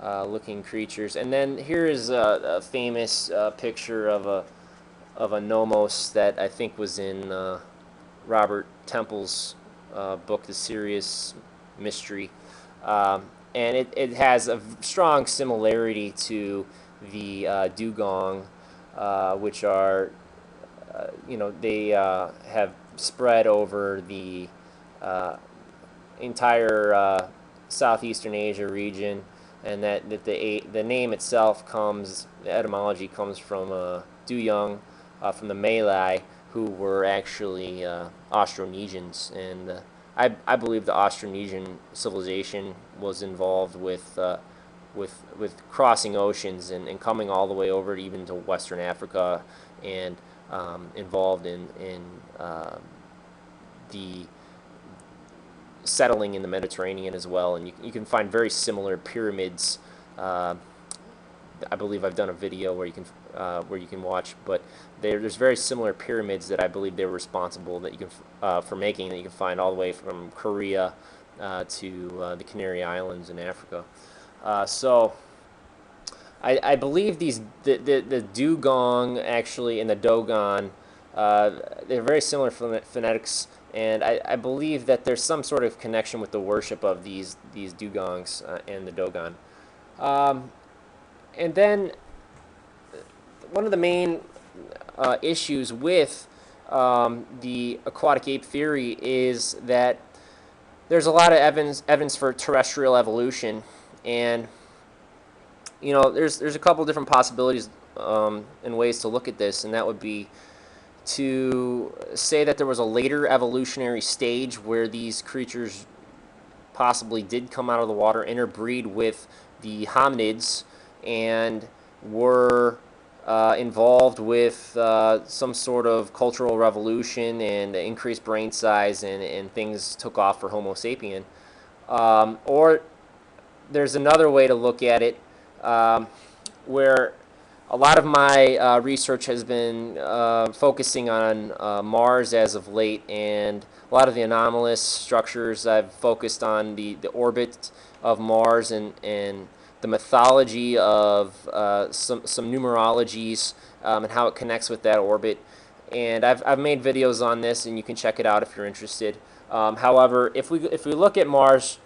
looking creatures. And then here is a famous picture of a nomos that I think was in Robert Temple's book, The Serious Mystery. And it has a strong similarity to the dugong, which are, they have spread over the entire southeastern Asia region, and that the name itself comes, the etymology comes from Duyung, from the Malay, who were actually Austronesians, and I believe the Austronesian civilization was involved with crossing oceans and coming all the way over even to Western Africa, and involved in the settling in the Mediterranean as well. And you can find very similar pyramids. I believe I've done a video where you can watch, but there's very similar pyramids that I believe they were responsible that you can for making, that you can find all the way from Korea to the Canary Islands in Africa. So I believe the dugong actually and the Dogon, they're very similar phonetics, and I believe that there's some sort of connection with the worship of these dugongs and the Dogon. And then one of the main issues with the aquatic ape theory is that there's a lot of evidence for terrestrial evolution, and there's a couple different possibilities and ways to look at this, and that would be to say that there was a later evolutionary stage where these creatures possibly did come out of the water, interbreed with the hominids, and were involved with some sort of cultural revolution and increased brain size, and things took off for Homo sapien. Or there's another way to look at it, where a lot of my research has been focusing on Mars as of late, and a lot of the anomalous structures. I've focused on the orbit of Mars and the mythology of some numerologies, and how it connects with that orbit. And I've made videos on this, and you can check it out if you're interested. However, if we look at Mars,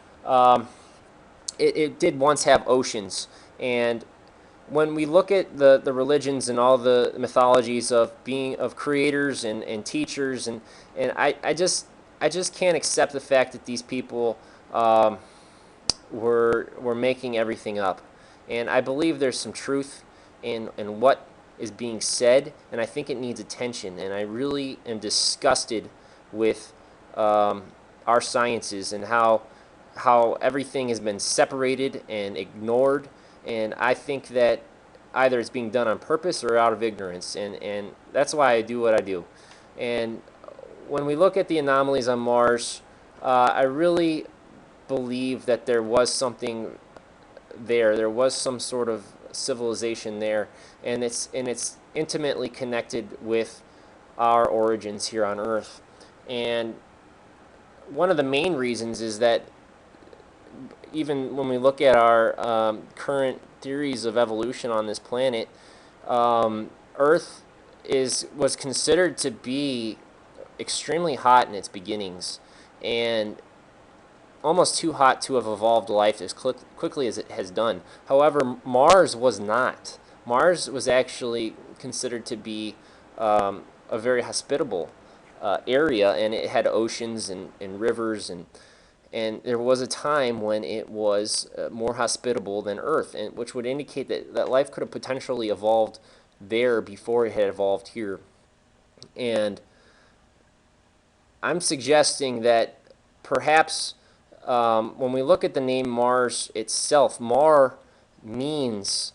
it did once have oceans, and when we look at the religions and all the mythologies of creators and teachers, and I just can't accept the fact that these people were making everything up. And I believe there's some truth in what is being said, and I think it needs attention. And I really am disgusted with our sciences and how everything has been separated and ignored. And I think that either it's being done on purpose or out of ignorance, and that's why I do what I do. And when we look at the anomalies on Mars, I really believe that there was something there. There was some sort of civilization there, and it's intimately connected with our origins here on Earth. And one of the main reasons is that even when we look at our current theories of evolution on this planet, Earth was considered to be extremely hot in its beginnings, and almost too hot to have evolved life as quickly as it has done. However, Mars was not. Mars was actually considered to be a very hospitable area, and it had oceans and rivers, and there was a time when it was more hospitable than Earth, and which would indicate that life could have potentially evolved there before it had evolved here. And I'm suggesting that perhaps when we look at the name Mars itself, Mar means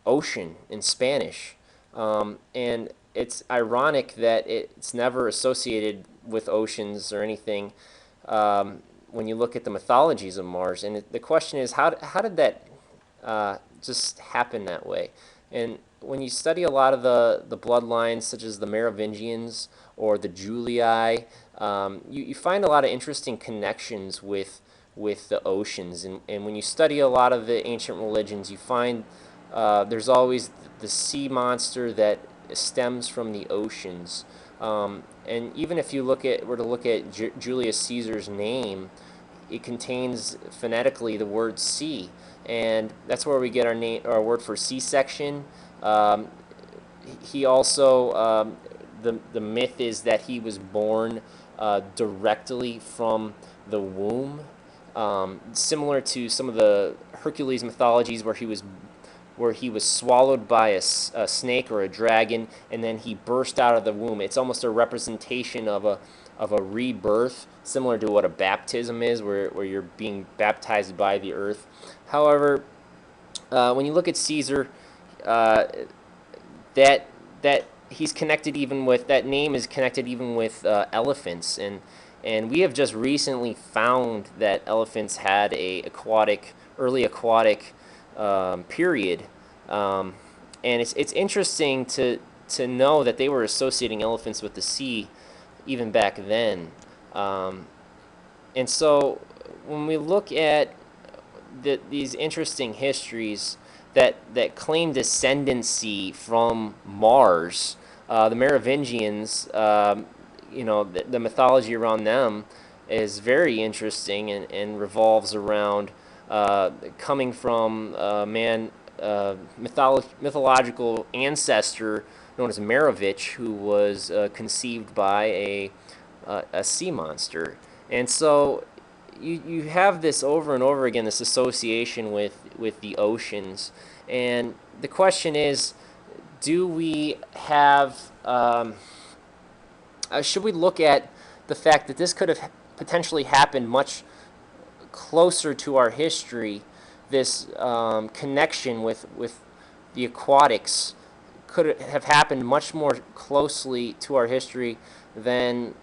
ocean in Spanish, and it's ironic that it's never associated with oceans or anything. When you look at the mythologies of Mars, and the question is, how did that just happen that way? And when you study a lot of the bloodlines, such as the Merovingians or the Julii, you find a lot of interesting connections with with the oceans. And when you study a lot of the ancient religions, you find there's always the sea monster that stems from the oceans. And even if you were to look at Julius Caesar's name, it contains phonetically the word sea, and that's where we get our word for C-section. He also the myth is that he was born directly from the womb, similar to some of the Hercules mythologies where he was swallowed by a snake or a dragon, and then he burst out of the womb. It's almost a representation of a rebirth, similar to what a baptism is, where you're being baptized by the earth. However, when you look at Caesar, that he's connected even with, that name is connected even with elephants, and we have just recently found that elephants had a early aquatic period, and it's interesting to know that they were associating elephants with the sea even back then, and so when we look at these interesting histories that claim descendancy from Mars, the Merovingians, the mythology around them is very interesting and revolves around coming from a mythological ancestor known as Merovich, who was conceived by a sea monster. And so you have this over and over again, this association with the oceans. And the question is, do we have, should we look at the fact that this could have potentially happened much closer to our history, this connection with the aquatics could have happened much more closely to our history than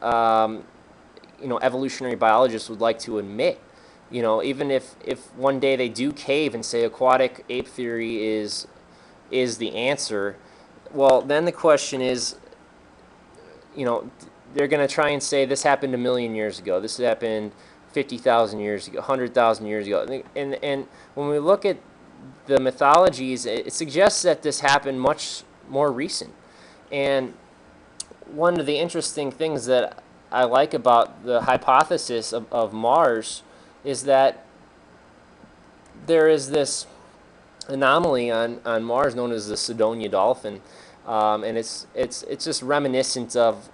evolutionary biologists would like to admit. Even if one day they do cave and say aquatic ape theory is the answer, well, then the question is, they're going to try and say this happened a million years ago, this happened 50,000 years ago, 100,000 years ago, and when we look at the mythologies, it suggests that this happened much more recent. And one of the interesting things that I like about the hypothesis of Mars is that there is this anomaly on Mars known as the Cydonia dolphin, and it's just reminiscent of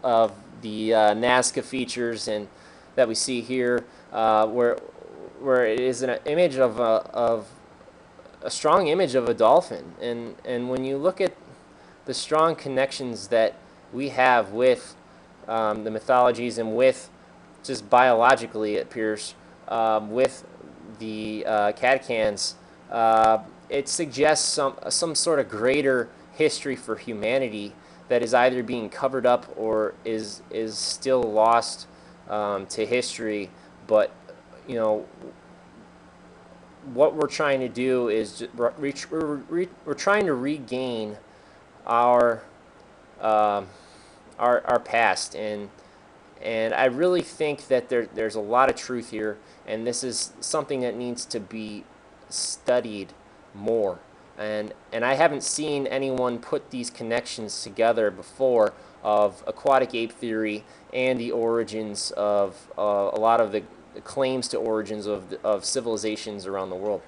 the Nazca features and that we see here, where it is an image of a strong image of a dolphin, and when you look at the strong connections that we have with the mythologies and with just biologically, it appears, with the catechans, it suggests some sort of greater history for humanity that is either being covered up or is still lost to history. But what we're trying to do is we're trying to regain our past, and I really think that there's a lot of truth here, and this is something that needs to be studied more. And I haven't seen anyone put these connections together before of aquatic ape theory and the origins of a lot of the claims to origins of civilizations around the world.